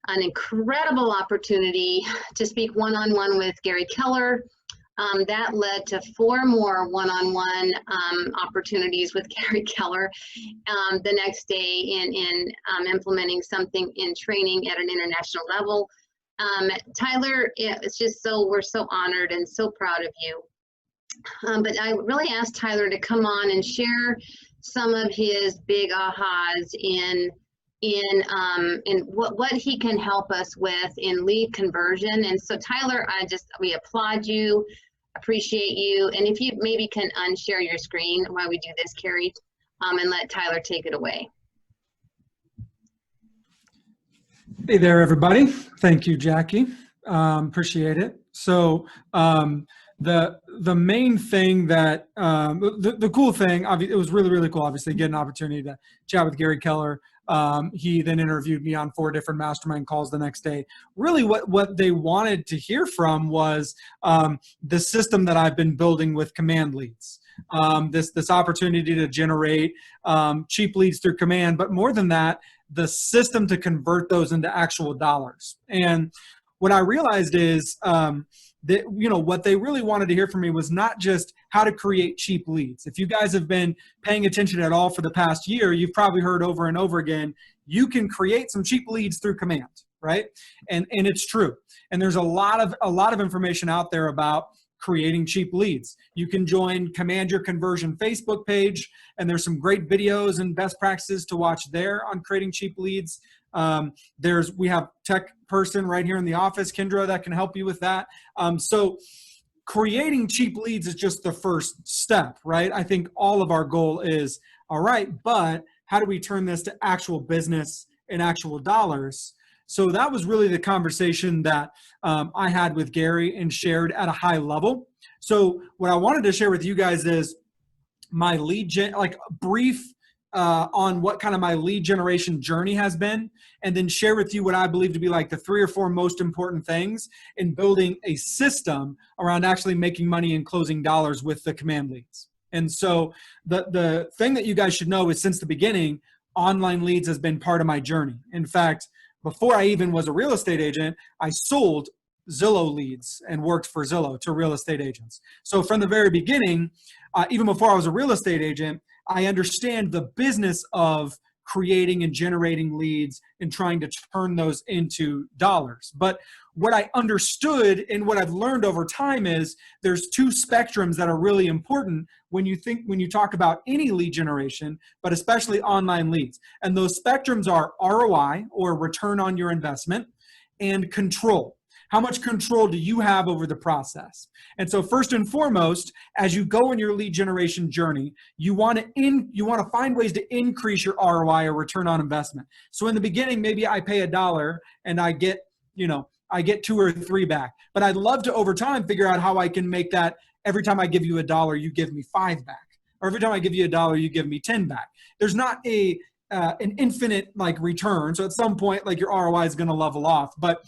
an incredible opportunity to speak one-on-one with Gary Keller. That led to 4 more one-on-one opportunities with Gary Keller the next day in implementing something in training at an international level. Tyler, it's just we're so honored and so proud of you. But I really asked Tyler to come on and share some of his big ahas in what he can help us with in lead conversion. And so Tyler, we applaud you, appreciate you. And if you maybe can unshare your screen while we do this, Carrie, and let Tyler take it away. Hey there, everybody. Thank you, Jackie. Appreciate it. So the main thing that, the cool thing, it was really, really cool, obviously, get an opportunity to chat with Gary Keller. He then interviewed me on 4 different mastermind calls the next day. Really what they wanted to hear from was the system that I've been building with command leads. This opportunity to generate cheap leads through command, but more than that, the system to convert those into actual dollars. And what I realized is that, what they really wanted to hear from me was not just how to create cheap leads. If you guys have been paying attention at all for the past year, you've probably heard over and over again, you can create some cheap leads through command, right? And it's true. And there's a lot of information out there about creating cheap leads. You can join Command Your Conversion Facebook page, and there's some great videos and best practices to watch there on creating cheap leads. We have tech person right here in the office, Kendra, that can help you with that. So creating cheap leads is just the first step, right? I think all of our goal is, all right, but how do we turn this to actual business and actual dollars? So that was really the conversation that I had with Gary and shared at a high level. So what I wanted to share with you guys is my lead gen, like brief on what kind of my lead generation journey has been, and then share with you what I believe to be like the 3 or 4 most important things in building a system around actually making money and closing dollars with the command leads. And so the thing that you guys should know is since the beginning, online leads has been part of my journey. In fact, before I even was a real estate agent, I sold Zillow leads and worked for Zillow to real estate agents. So from the very beginning, even before I was a real estate agent, I understand the business of creating and generating leads and trying to turn those into dollars. But what I understood and what I've learned over time is there's 2 spectrums that are really important when you talk about any lead generation, but especially online leads. And those spectrums are ROI, or return on your investment, and control. How much control do you have over the process? And so first and foremost, as you go in your lead generation journey, you want to find ways to increase your ROI, or return on investment. So in the beginning, maybe I pay $1 and I get 2 or 3 back. But I'd love to over time figure out how I can make that every time I give you $1, you give me 5 back. Or every time I give you $1, you give me 10 back. There's not an infinite return. So at some point, your ROI is going to level off. But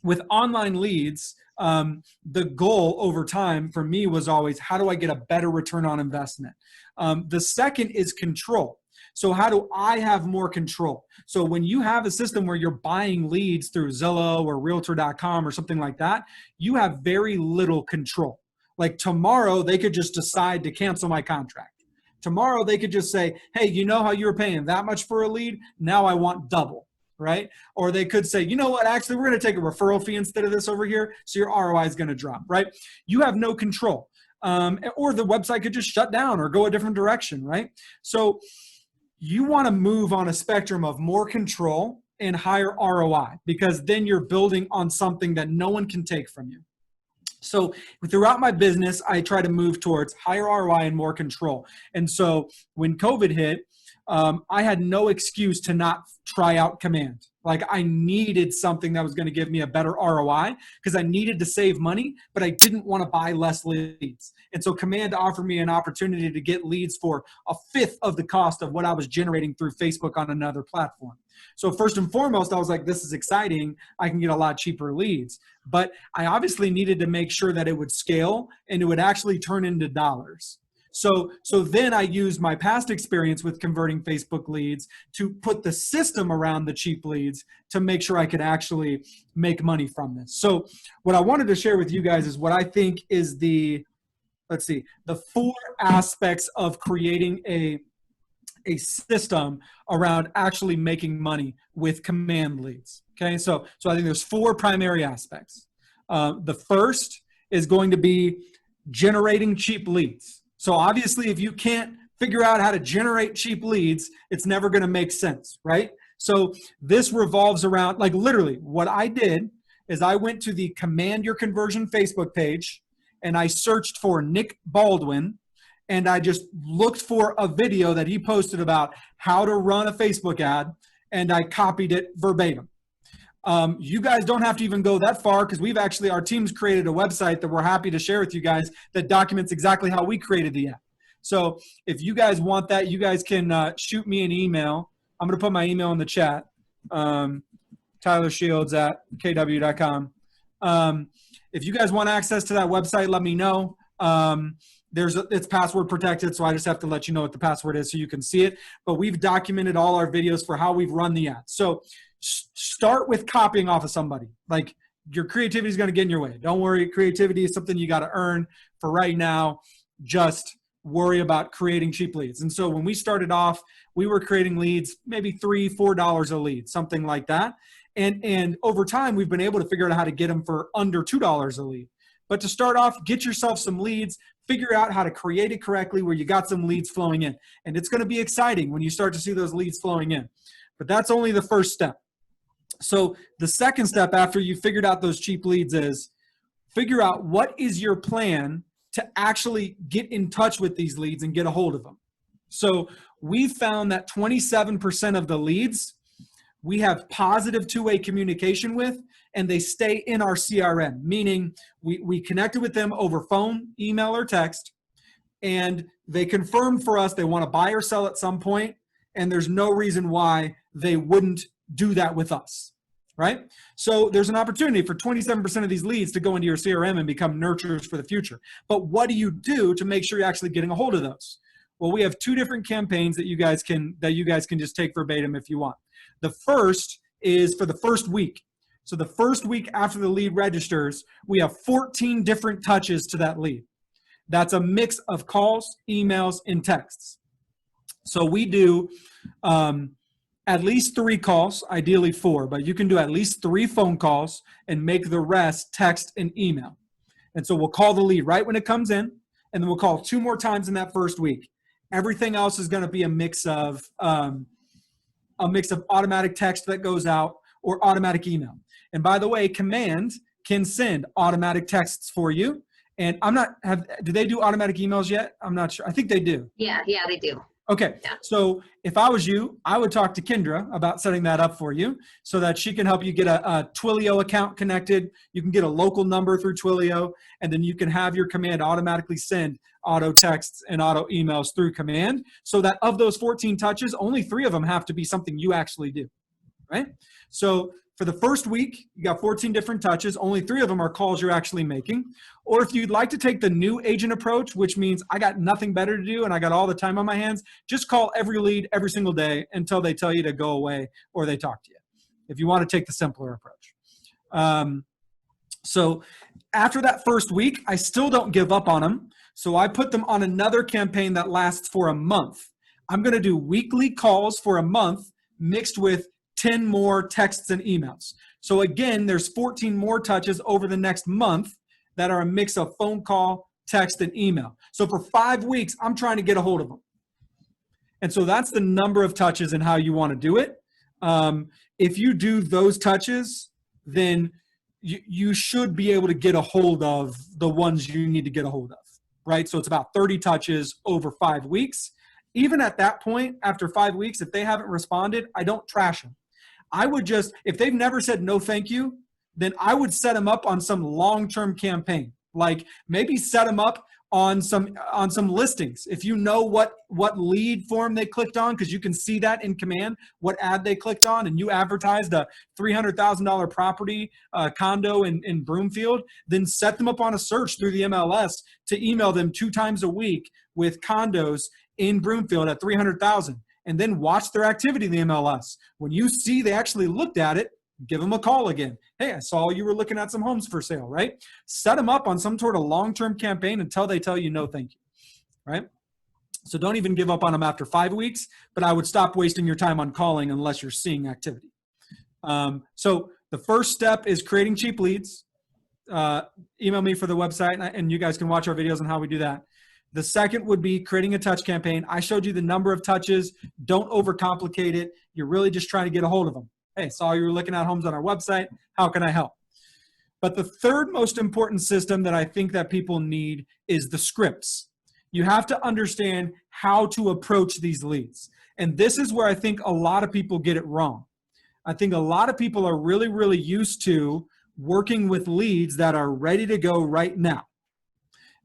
with online leads, the goal over time for me was always, how do I get a better return on investment? The second is control. So how do I have more control? So when you have a system where you're buying leads through Zillow or Realtor.com or something like that, you have very little control. Like tomorrow, they could just decide to cancel my contract. Tomorrow, they could just say, hey, you know how you were paying that much for a lead? Now I want double. Right? Or they could say, you know what, actually, we're going to take a referral fee instead of this over here. So your ROI is going to drop, right? You have no control. Or the website could just shut down or go a different direction, right? So you want to move on a spectrum of more control and higher ROI, because then you're building on something that no one can take from you. So throughout my business, I try to move towards higher ROI and more control. And so when COVID hit, I had no excuse to not try out command. Like I needed something that was going to give me a better ROI because I needed to save money, but I didn't want to buy less leads. And so command offered me an opportunity to get leads for 1/5 of the cost of what I was generating through Facebook on another platform. So first and foremost, I was like, this is exciting. I can get a lot cheaper leads, but I obviously needed to make sure that it would scale and it would actually turn into dollars. So then I used my past experience with converting Facebook leads to put the system around the cheap leads to make sure I could actually make money from this. So what I wanted to share with you guys is what I think is the 4 aspects of creating a system around actually making money with command leads. Okay, so I think there's 4 primary aspects. The first is going to be generating cheap leads. So obviously, if you can't figure out how to generate cheap leads, it's never going to make sense, right? So this revolves around, like literally what I did is I went to the Command Your Conversion Facebook page and I searched for Nick Baldwin, and I just looked for a video that he posted about how to run a Facebook ad, and I copied it verbatim. You guys don't have to even go that far, because our team's created a website that we're happy to share with you guys that documents exactly how we created the ad. So if you guys want that, you guys can shoot me an email. I'm going to put my email in the chat, tylershields@kw.com. If you guys want access to that website, let me know. It's password protected, so I just have to let you know what the password is so you can see it. But we've documented all our videos for how we've run the ad. So start with copying off of somebody. Like, your creativity is going to get in your way. Don't worry. Creativity is something you got to earn. For right now, just worry about creating cheap leads. And so when we started off, we were creating leads, maybe $3, $4 a lead, something like that. And over time, we've been able to figure out how to get them for under $2 a lead. But to start off, get yourself some leads, figure out how to create it correctly where you got some leads flowing in. And it's going to be exciting when you start to see those leads flowing in. But that's only the first step. So the second step after you figured out those cheap leads is figure out what is your plan to actually get in touch with these leads and get a hold of them. So we found that 27% of the leads we have positive two-way communication with, and they stay in our CRM, meaning we connected with them over phone, email, or text, and they confirmed for us they want to buy or sell at some point, and there's no reason why they wouldn't do that with us, right? So there's an opportunity for 27% of these leads to go into your CRM and become nurturers for the future. But what do you do to make sure you're actually getting a hold of those? Well, we have 2 different campaigns that you guys can just take verbatim if you want. The first is for the first week. So the first week after the lead registers, we have 14 different touches to that lead. That's a mix of calls, emails, and texts. So we do at least 3 calls, ideally 4, but you can do at least 3 phone calls and make the rest text and email. And so we'll call the lead right when it comes in, and then we'll call 2 more times in that first week. Everything else is going to be a mix of automatic text that goes out or automatic email. And by the way, Command can send automatic texts for you. And do they do automatic emails yet? I'm not sure. I think they do. Yeah, they do. Okay. Yeah. So if I was you, I would talk to Kendra about setting that up for you so that she can help you get a Twilio account connected. You can get a local number through Twilio, and then you can have your Command automatically send auto texts and auto emails through Command, so that of those 14 touches, only 3 of them have to be something you actually do, right? So for the first week, you got 14 different touches. Only 3 of them are calls you're actually making. Or if you'd like to take the new agent approach, which means I got nothing better to do and I got all the time on my hands, just call every lead every single day until they tell you to go away or they talk to you, if you want to take the simpler approach. So after that first week, I still don't give up on them. So I put them on another campaign that lasts for a month. I'm going to do weekly calls for a month mixed with 10 more texts and emails. So again, there's 14 more touches over the next month that are a mix of phone call, text, and email. So for 5 weeks, I'm trying to get a hold of them. And so that's the number of touches and how you want to do it. If you do those touches, then you should be able to get a hold of the ones you need to get a hold of, right? So it's about 30 touches over 5 weeks. Even at that point, after 5 weeks, if they haven't responded, I don't trash them. I would just, if they've never said no thank you, then I would set them up on some long-term campaign. Like maybe set them up on some listings. If you know what lead form they clicked on, because you can see that in command, what ad they clicked on, and you advertised a $300,000 property condo in Broomfield, then set them up on a search through the MLS to email them 2 times a week with condos in Broomfield at 300,000, and then watch their activity in the MLS. When you see they actually looked at it, give them a call again. Hey, I saw you were looking at some homes for sale, right? Set them up on some sort of long-term campaign until they tell you no thank you, right? So don't even give up on them after 5 weeks, but I would stop wasting your time on calling unless you're seeing activity. So the first step is creating cheap leads. Email me for the website, and you guys can watch our videos on how we do that. The second would be creating a touch campaign. I showed you the number of touches. Don't overcomplicate it. You're really just trying to get a hold of them. Hey, saw you were looking at homes on our website. How can I help? But the third most important system that I think that people need is the scripts. You have to understand how to approach these leads. And this is where I think a lot of people get it wrong. I think a lot of people are really, really used to working with leads that are ready to go right now.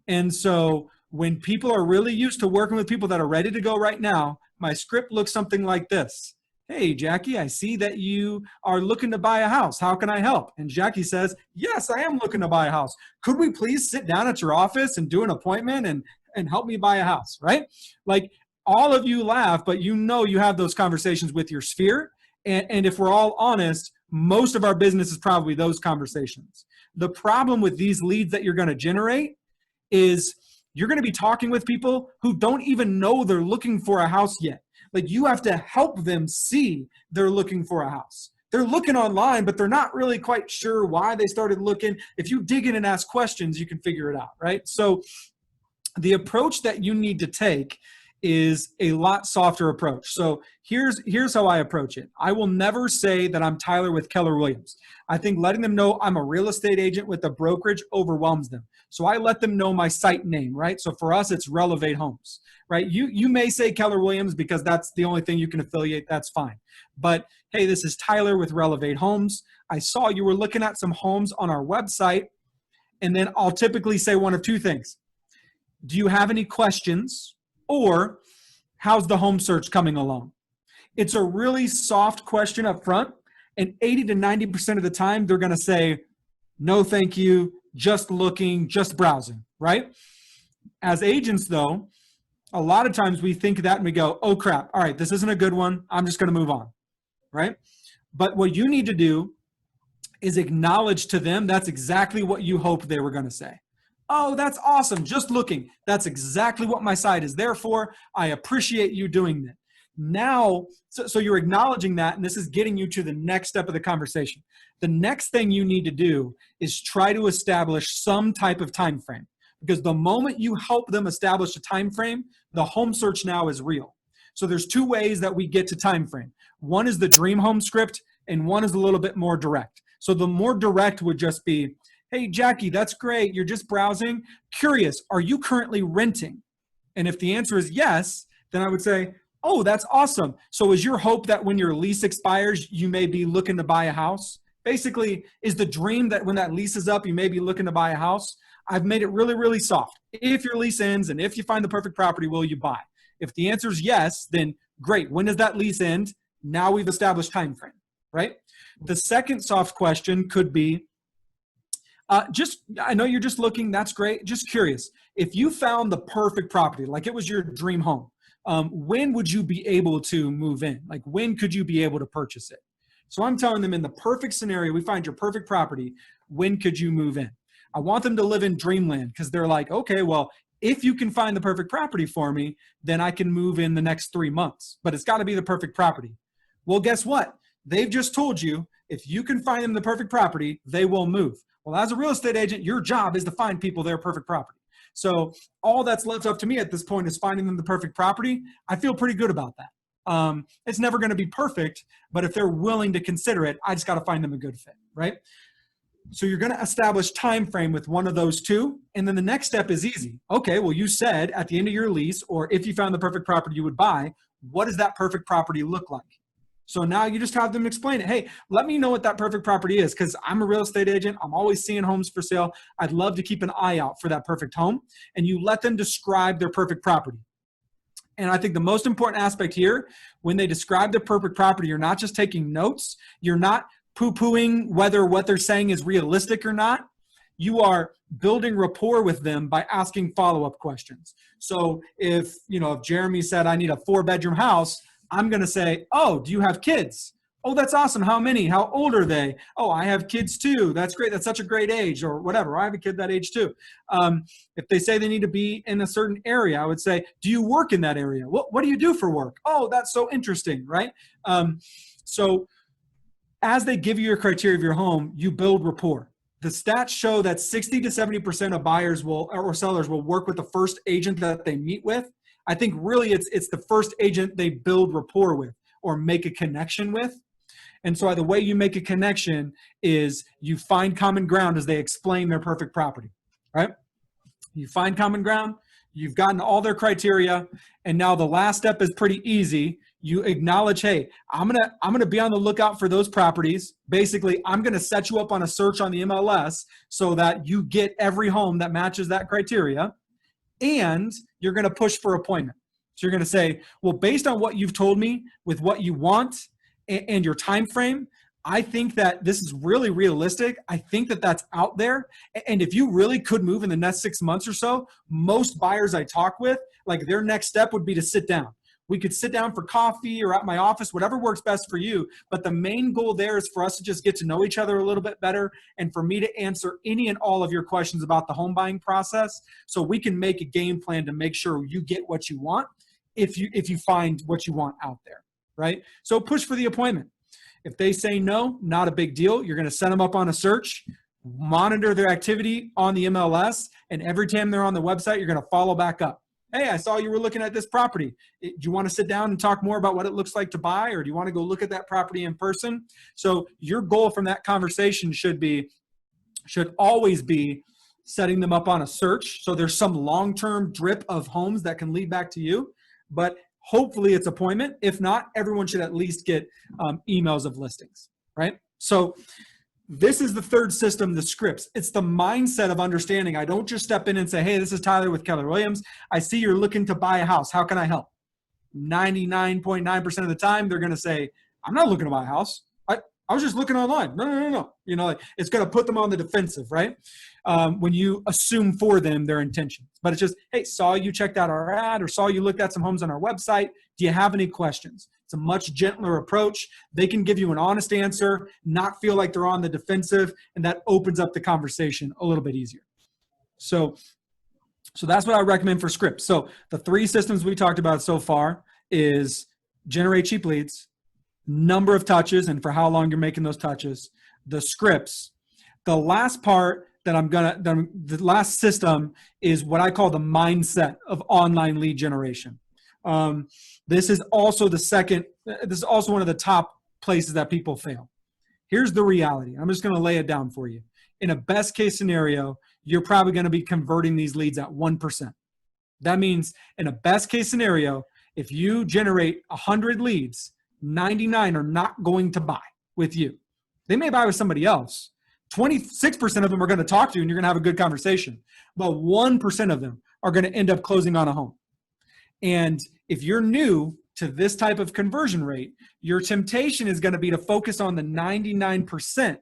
And so when people are really used to working with people that are ready to go right now, my script looks something like this. Hey, Jackie, I see that you are looking to buy a house. How can I help? And Jackie says, yes, I am looking to buy a house. Could we please sit down at your office and do an appointment and help me buy a house, right? Like, all of you laugh, but you know you have those conversations with your sphere. And if we're all honest, most of our business is probably those conversations. The problem with these leads that you're going to generate is you're going to be talking with people who don't even know they're looking for a house yet. Like, you have to help them see they're looking for a house. They're looking online, but they're not really quite sure why they started looking. If you dig in and ask questions, you can figure it out, right? So the approach that you need to take is a lot softer approach. So here's how I approach it. I will never say that I'm Tyler with Keller Williams. I think letting them know I'm a real estate agent with a brokerage overwhelms them. So I let them know my site name, right? So for us, it's Relevate Homes, right? You may say Keller Williams because that's the only thing you can affiliate. That's fine. But hey, this is Tyler with Relevate Homes. I saw you were looking at some homes on our website. And then I'll typically say one of two things. Do you have any questions? Or how's the home search coming along? It's a really soft question up front, and 80 to 90% of the time, they're going to say, no, thank you, just looking, just browsing, right? As agents, though, a lot of times we think that and we go, oh, crap, all right, this isn't a good one. I'm just going to move on, right? But what you need to do is acknowledge to them that's exactly what you hoped they were going to say. Oh, that's awesome. Just looking. That's exactly what my site is there for. I appreciate you doing that. Now, so you're acknowledging that, and this is getting you to the next step of the conversation. The next thing you need to do is try to establish some type of time frame, because the moment you help them establish a time frame, the home search now is real. So there's two ways that we get to time frame. One is the dream home script, and one is a little bit more direct. So the more direct would just be, hey, Jackie, that's great. You're just browsing. Curious, are you currently renting? And if the answer is yes, then I would say, oh, that's awesome. So is your hope that when your lease expires, you may be looking to buy a house? Basically, is the dream that when that lease is up, you may be looking to buy a house? I've made it really, really soft. If your lease ends and if you find the perfect property, will you buy? If the answer is yes, then great. When does that lease end? Now we've established time frame, right? The second soft question could be, I know you're just looking, that's great. Just curious, if you found the perfect property, like it was your dream home, when would you be able to move in? Like, when could you be able to purchase it? So I'm telling them, in the perfect scenario, we find your perfect property, when could you move in? I want them to live in dreamland, because they're like, okay, well, if you can find the perfect property for me, then I can move in the next 3 months, but it's got to be the perfect property. Well, guess what? They've just told you, if you can find them the perfect property, they will move. Well, as a real estate agent, your job is to find people their perfect property. So all that's left up to me at this point is finding them the perfect property. I feel pretty good about that. It's never going to be perfect, but if they're willing to consider it, I just got to find them a good fit, right? So you're going to establish time frame with one of those two. And then the next step is easy. Okay, well, you said at the end of your lease, or if you found the perfect property you would buy, what does that perfect property look like? So now you just have them explain it. Hey, let me know what that perfect property is, because I'm a real estate agent. I'm always seeing homes for sale. I'd love to keep an eye out for that perfect home. And you let them describe their perfect property. And I think the most important aspect here, when they describe the perfect property, you're not just taking notes. You're not poo-pooing whether what they're saying is realistic or not. You are building rapport with them by asking follow-up questions. So if Jeremy said, I need a 4-bedroom house, I'm going to say, oh, do you have kids? Oh, that's awesome. How many? How old are they? Oh, I have kids too. That's great. That's such a great age, or whatever. I have a kid that age too. If they say they need to be in a certain area, I would say, do you work in that area? What do you do for work? Oh, that's so interesting, right? So as they give you your criteria of your home, you build rapport. The stats show that 60 to 70% of buyers or sellers will work with the first agent that they meet with. I think really it's the first agent they build rapport with or make a connection with. And so the way you make a connection is you find common ground as they explain their perfect property, right? You find common ground, you've gotten all their criteria, and now the last step is pretty easy. You acknowledge, hey, I'm gonna be on the lookout for those properties. Basically, I'm gonna set you up on a search on the MLS so that you get every home that matches that criteria. And you're going to push for appointment. So you're going to say, well, based on what you've told me with what you want and your time frame, I think that this is really realistic. I think that that's out there. And if you really could move in the next 6 months or so, most buyers I talk with, like their next step would be to sit down. We could sit down for coffee or at my office, whatever works best for you. But the main goal there is for us to just get to know each other a little bit better and for me to answer any and all of your questions about the home buying process so we can make a game plan to make sure you get what you want if you find what you want out there, right? So push for the appointment. If they say no, not a big deal. You're going to set them up on a search, monitor their activity on the MLS, and every time they're on the website, you're going to follow back up. Hey, I saw you were looking at this property. Do you want to sit down and talk more about what it looks like to buy, or do you want to go look at that property in person? So your goal from that conversation should always be setting them up on a search. So there's some long-term drip of homes that can lead back to you, but hopefully it's appointment. If not, everyone should at least get emails of listings, right? So this is the third system, the scripts. It's the mindset of understanding. I don't just step in and say, hey, this is Tyler with Keller Williams. I see you're looking to buy a house. How can I help? 99.9% of the time, they're going to say, I'm not looking to buy a house. I was just looking online. No. It's going to put them on the defensive, right? When you assume for them their intentions. But it's just, hey, saw you checked out our ad or saw you looked at some homes on our website. Do you have any questions? It's a much gentler approach. They can give you an honest answer, not feel like they're on the defensive, and that opens up the conversation a little bit easier. So that's what I recommend for scripts. So the 3 systems we talked about so far is generate cheap leads, number of touches, and for how long you're making those touches, the scripts. The last part the last system is what I call the mindset of online lead generation. This is also one of the top places that people fail. Here's the reality. I'm just going to lay it down for you. In a best case scenario, you're probably going to be converting these leads at 1%. That means in a best case scenario, if you generate 100 leads, 99 are not going to buy with you. They may buy with somebody else. 26% of them are going to talk to you and you're going to have a good conversation. But 1% of them are going to end up closing on a home. And if you're new to this type of conversion rate, your temptation is going to be to focus on the 99%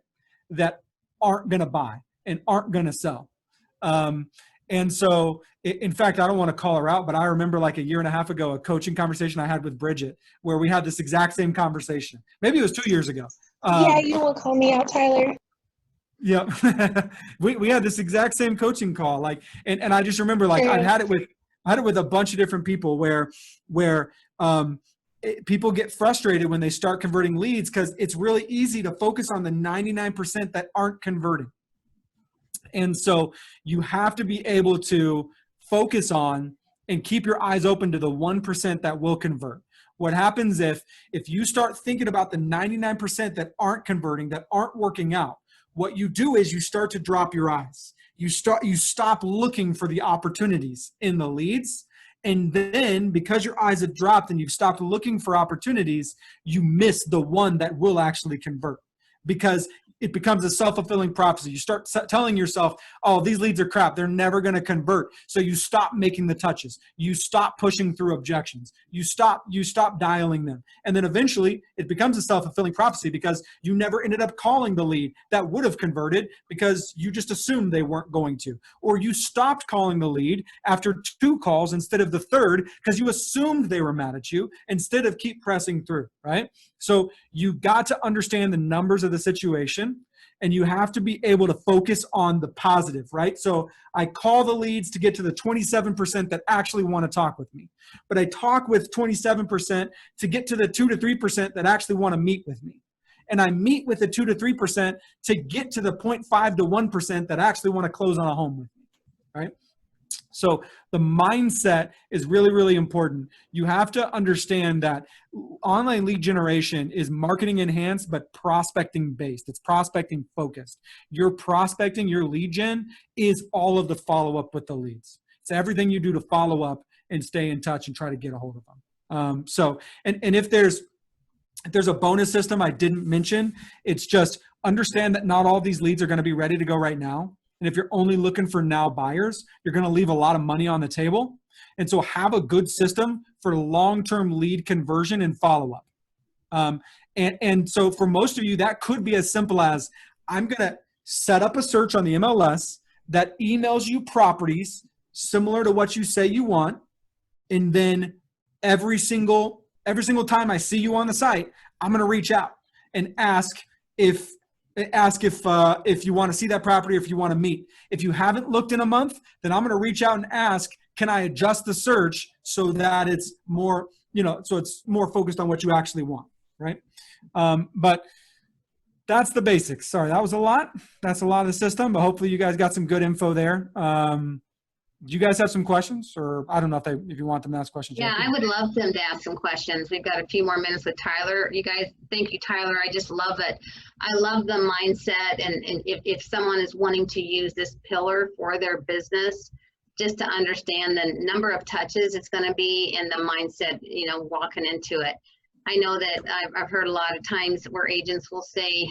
that aren't going to buy and aren't going to sell. And so, in fact, I don't want to call her out, but I remember like a year and a half ago, a coaching conversation I had with Bridget where we had this exact same conversation. Maybe it was 2 years ago. Yeah, you won't call me out, Tyler. Yeah. we had this exact same coaching call. And I just remember I had it with a bunch of different people where people get frustrated when they start converting leads because it's really easy to focus on the 99% that aren't converting. And so you have to be able to focus on and keep your eyes open to the 1% that will convert. What happens if you start thinking about the 99% that aren't converting, that aren't working out, what you do is you start to drop your eyes. You stop looking for the opportunities in the leads, And then because your eyes have dropped and you've stopped looking for opportunities, you miss the one that will actually convert, because it becomes a self-fulfilling prophecy. You start telling yourself, oh, these leads are crap. They're never going to convert. So you stop making the touches. You stop pushing through objections. You stop dialing them. And then eventually it becomes a self-fulfilling prophecy, because you never ended up calling the lead that would have converted because you just assumed they weren't going to. Or you stopped calling the lead after 2 calls instead of the 3rd because you assumed they were mad at you instead of keep pressing through, right? So you got to understand the numbers of the situation, and you have to be able to focus on the positive, right? So I call the leads to get to the 27% that actually want to talk with me, but I talk with 27% to get to the 2 to 3% that actually want to meet with me. And I meet with the 2 to 3% to get to the 0.5 to 1% that actually want to close on a home with me, right? So the mindset is really, really important. You have to understand that online lead generation is marketing enhanced, but prospecting based. It's prospecting focused. Your prospecting, your lead gen is all of the follow-up with the leads. It's everything you do to follow up and stay in touch and try to get a hold of them. And if there's a bonus system I didn't mention, it's just understand that not all these leads are going to be ready to go right now. And if you're only looking for now buyers, you're going to leave a lot of money on the table. And so have a good system for long-term lead conversion and follow-up. And so for most of you, that could be as simple as, I'm going to set up a search on the MLS that emails you properties similar to what you say you want. And then every single time I see you on the site, I'm going to reach out and ask if you want to see that property, or if you want to meet. If you haven't looked in a month, then I'm going to reach out and ask, can I adjust the search so that it's more, so it's more focused on what you actually want, right? But that's the basics. Sorry, that was a lot. That's a lot of the system, but hopefully you guys got some good info there. Do you guys have some questions, or I don't know if you want them to ask questions? Yeah, I would love them to ask some questions. We've got a few more minutes with Tyler. You guys, thank you, Tyler. I just love it. I love the mindset, and if someone is wanting to use this pillar for their business, just to understand the number of touches it's going to be and the mindset, walking into it. I know that I've heard a lot of times where agents will say,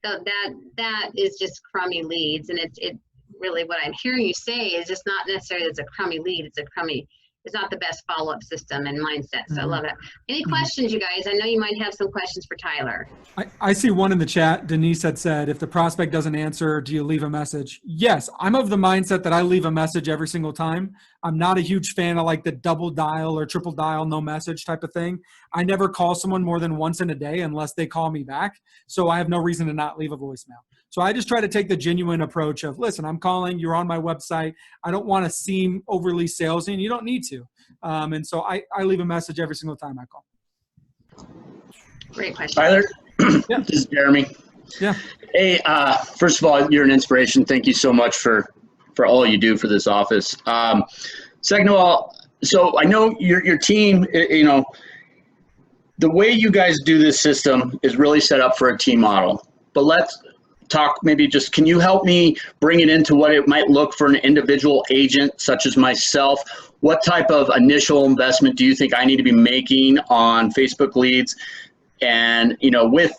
that is just crummy leads, and it really what I'm hearing you say is just not necessarily it's a crummy lead, it's not the best follow-up system and mindset. So I love it. Any questions, you guys? I know you might have some questions for Tyler. I see one in the chat. Denise had said, if the prospect doesn't answer, do you leave a message? Yes, I'm of the mindset that I leave a message every single time. I'm not a huge fan of like the double dial or triple dial, no message type of thing. I never call someone more than once in a day unless they call me back. So I have no reason to not leave a voicemail. So I just try to take the genuine approach of, listen, I'm calling, you're on my website. I don't want to seem overly salesy, and you don't need to. And so I leave a message every single time I call. Great question. Tyler, Yeah. This is Jeremy. Yeah. Hey, first of all, you're an inspiration. Thank you so much for all you do for this office. Second of all, so I know your team, the way you guys do this system is really set up for a team model. But let's talk, maybe just, can you help me bring it into what it might look for an individual agent such as myself? What type of initial investment do you think I need to be making on Facebook leads? And, with,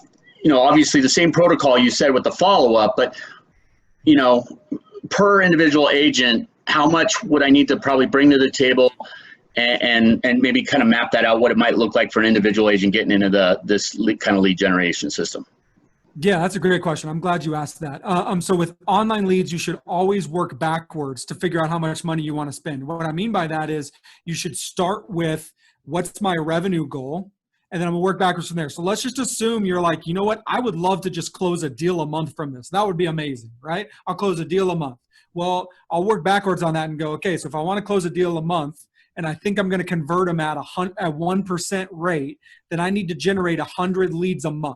obviously the same protocol you said with the follow-up, but, per individual agent, how much would I need to probably bring to the table, and maybe kind of map that out, what it might look like for an individual agent getting into this kind of lead generation system? Yeah, that's a great question. I'm glad you asked that. So with online leads, you should always work backwards to figure out how much money you want to spend. What I mean by that is you should start with, what's my revenue goal? And then I'm gonna work backwards from there. So let's just assume you're like, you know what? I would love to just close a deal a month from this. That would be amazing, right? I'll close a deal a month. Well, I'll work backwards on that and go, okay, so if I want to close a deal a month and I think I'm going to convert them at 1% rate, then I need to generate 100 leads a month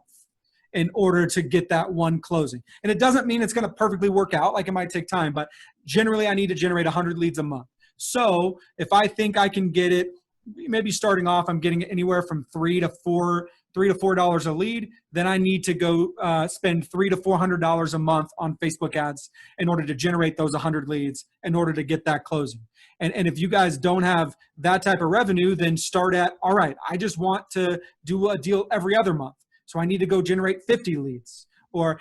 in order to get that one closing. And it doesn't mean it's going to perfectly work out, like it might take time, but generally I need to generate 100 leads a month. So if I think I can get it maybe starting off, I'm getting anywhere from $3 to $4 a lead. Then I need to go spend $300 to $400 a month on Facebook ads in order to generate those 100 leads in order to get that closing. And if you guys don't have that type of revenue, then start at, all right, I just want to do a deal every other month. So I need to go generate 50 leads.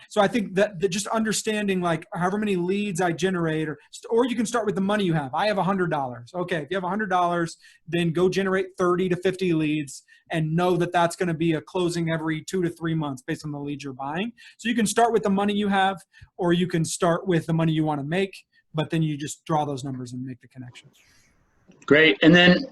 So I think that just understanding like however many leads I generate, or you can start with the money you have. I have $100. Okay, if you have $100, then go generate 30 to 50 leads and know that that's going to be a closing every 2 to 3 months based on the leads you're buying. So you can start with the money you have, or you can start with the money you want to make, but then you just draw those numbers and make the connection. Great. And then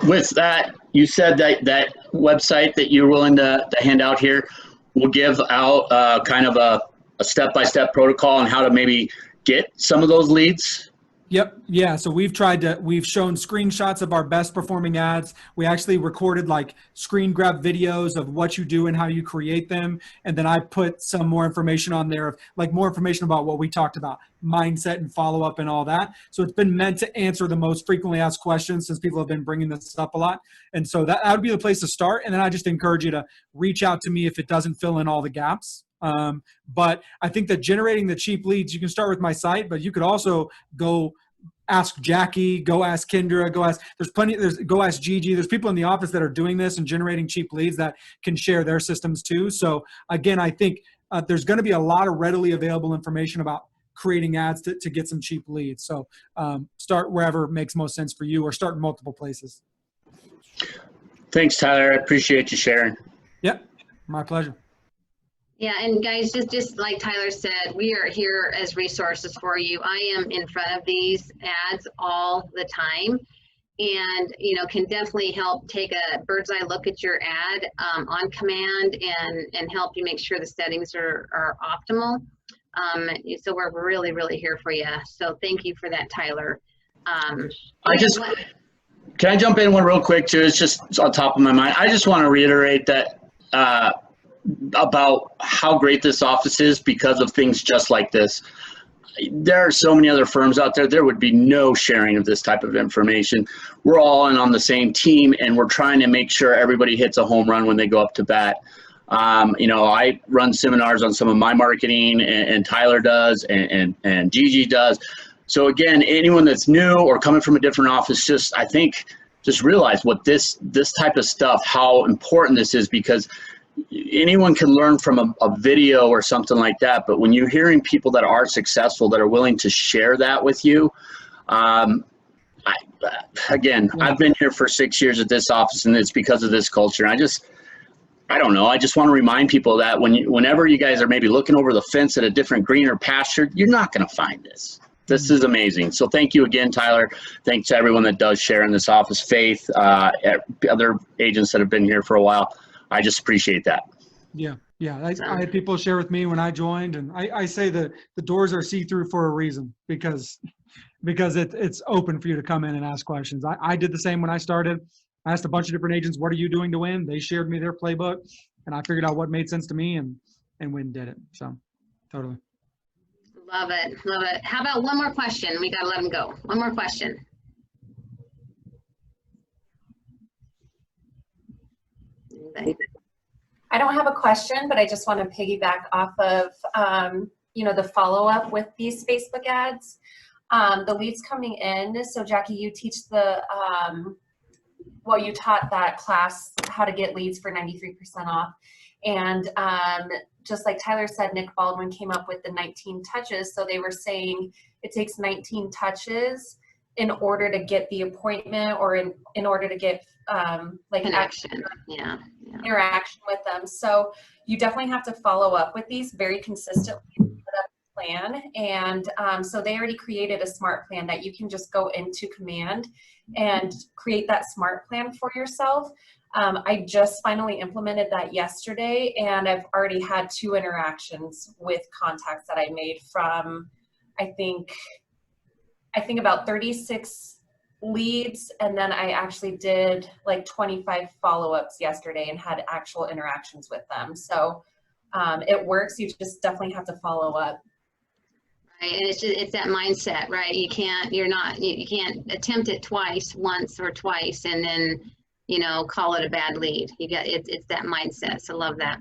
with that, you said that website that you're willing to hand out here will give out kind of a step-by-step protocol on how to maybe get some of those leads. Yep. Yeah. So we've shown screenshots of our best performing ads. We actually recorded like screen grab videos of what you do and how you create them. And then I put some more information on there, like more information about what we talked about, mindset and follow-up and all that. So it's been meant to answer the most frequently asked questions since people have been bringing this up a lot. And so that would be the place to start. And then I just encourage you to reach out to me if it doesn't fill in all the gaps. But I think that generating the cheap leads, you can start with my site, but you could also go ask Jackie, go ask Kendra, go ask Gigi. There's people in the office that are doing this and generating cheap leads that can share their systems too. So again, I think there's going to be a lot of readily available information about creating ads to get some cheap leads. So start wherever makes most sense for you, or start in multiple places. Thanks, Tyler. I appreciate you sharing. Yep, my pleasure. Yeah, and guys, just like Tyler said, we are here as resources for you. I am in front of these ads all the time, and can definitely help take a bird's eye look at your ad on command and help you make sure the settings are optimal. So we're really, really here for you. So thank you for that, Tyler. Can I jump in one real quick too? It's just on top of my mind. I just want to reiterate that about how great this office is because of things just like this. There are so many other firms out there. There would be no sharing of this type of information. We're all on the same team, and we're trying to make sure everybody hits a home run when they go up to bat. I run seminars on some of my marketing, and Tyler does, and Gigi does. So again, anyone that's new or coming from a different office, just realize what this type of stuff, how important this is, because anyone can learn from a video or something like that. But when you're hearing people that are successful, that are willing to share that with you, I've been here for 6 years at this office, and it's because of this culture. I don't know. I just want to remind people that whenever you guys are maybe looking over the fence at a different greener pasture, you're not going to find this. This is amazing. So thank you again, Tyler. Thanks to everyone that does share in this office. Faith, other agents that have been here for a while. I just appreciate that. Yeah. I had people share with me when I joined, and I say that the doors are see-through for a reason, because it's open for you to come in and ask questions. I did the same when I started. I asked a bunch of different agents, what are you doing to win? They shared me their playbook, and I figured out what made sense to me and went and did it. So totally. Love it. How about one more question? We got to let them go. One more question. I don't have a question, but I just want to piggyback off of, the follow-up with these Facebook ads. The leads coming in. So Jackie, you teach you taught that class how to get leads for 93% off. And just like Tyler said, Nick Baldwin came up with the 19 touches. So they were saying it takes 19 touches in order to get the appointment, or in order to get connection. Interaction with them. So you definitely have to follow up with these very consistently, set up a plan. And so they already created a smart plan that you can just go into command and create that smart plan for yourself. I just finally implemented that yesterday, and I've already had 2 interactions with contacts that I made from, I think about 36 leads, and then I actually did like 25 follow-ups yesterday and had actual interactions with them. So it works. You just definitely have to follow up. And it's that mindset, right? You can't attempt it once or twice, and then, call it a bad lead. It's that mindset. So love that.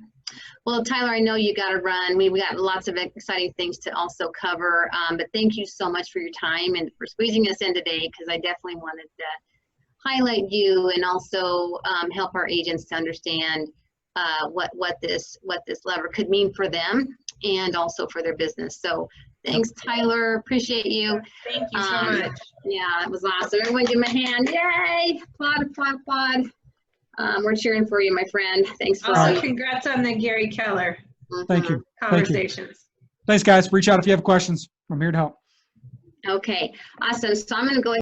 Well, Tyler, I know you got to run. We got lots of exciting things to also cover, but thank you so much for your time and for squeezing us in today, because I definitely wanted to highlight you and also help our agents to understand what this lever could mean for them and also for their business. So thanks, Tyler. Appreciate you. Thank you so much. Yeah, that was awesome. Everyone give him a hand. Yay! Applaud, applaud, applaud. We're cheering for you, my friend. Thanks for Also, congrats on the Gary Keller Thank you. conversations. Thanks, guys. Reach out if you have questions. I'm here to help. Okay, awesome. So I'm going to go